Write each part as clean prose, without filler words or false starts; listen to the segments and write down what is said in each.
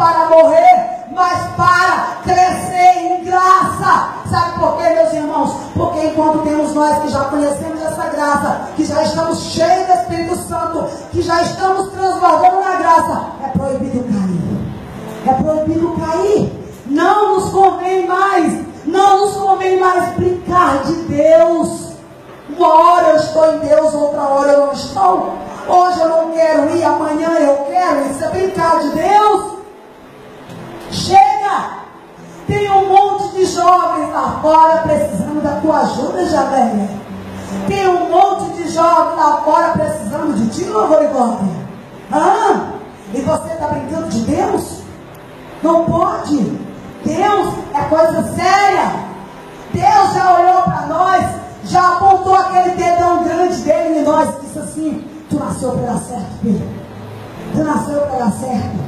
para morrer, mas para crescer em graça. Sabe por quê, meus irmãos? Porque enquanto temos nós que já conhecemos essa graça, que já estamos cheios do Espírito Santo, que já estamos transbordando na graça, é proibido cair. É proibido cair. Não nos convém mais, não nos convém mais brincar de Deus. Uma hora eu estou em Deus, outra hora eu não estou. Hoje eu não quero ir, amanhã eu quero. Isso é brincar de Deus. Chega! Tem um monte de jovens lá fora precisando da tua ajuda, Javé. Tem um monte de jovens lá fora precisando de ti, louvor e glória. E você está brincando de Deus? Não pode. Deus é coisa séria. Deus já olhou para nós, já apontou aquele dedão grande dele em nós e disse assim: tu nasceu para dar certo, filho. Tu nasceu para dar certo.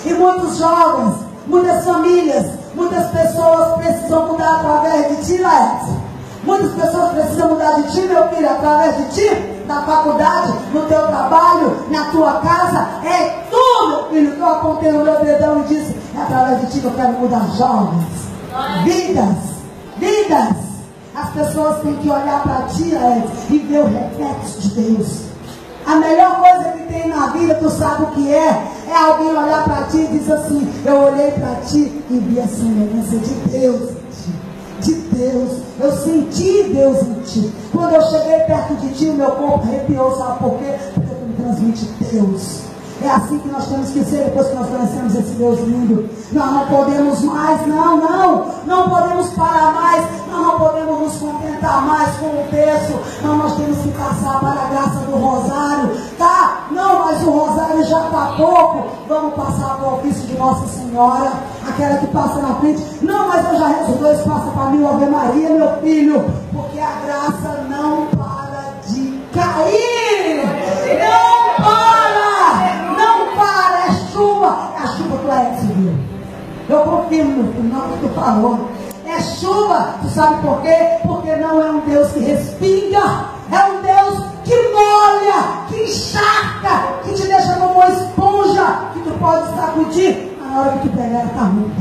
E muitos jovens, muitas famílias, muitas pessoas precisam mudar através de ti, Laércio. Muitas pessoas precisam mudar de ti, meu filho, através de ti, na faculdade, no teu trabalho, na tua casa. É tu, meu filho, que eu apontei no meu dedão e disse: é através de ti que eu quero mudar jovens, vidas. As pessoas têm que olhar para ti, Laércio, e ver o reflexo de Deus. A melhor coisa que tem na vida, tu sabe o que é? É alguém olhar para ti e dizer assim: eu olhei para ti e vi a semelhança de Deus em ti. De Deus, eu senti Deus em ti. Quando eu cheguei perto de ti, o meu corpo arrepiou, sabe por quê? Porque tu me transmite Deus. É assim que nós temos que ser depois que nós conhecemos esse Deus lindo. Nós não podemos mais, não podemos parar mais, nós não podemos nos contentar mais com o berço. Nós temos que passar para a graça do rosário, tá? Não, mas o rosário já está pouco. Vamos passar para o ofício de Nossa Senhora, aquela que passa na frente. Não, mas eu já rezo 2, passa para mim, Ave Maria, meu filho, porque a graça não para de cair. Não para, é chuva. É a chuva que Laércio viu. Eu confirmo no final que tu falou. É chuva. Tu sabe por quê? Porque não é um Deus que respinga. É um Deus que molha, que encharca, que te deixa como uma esponja, que tu pode sacudir, mas na hora que tu pegar, tá ruim.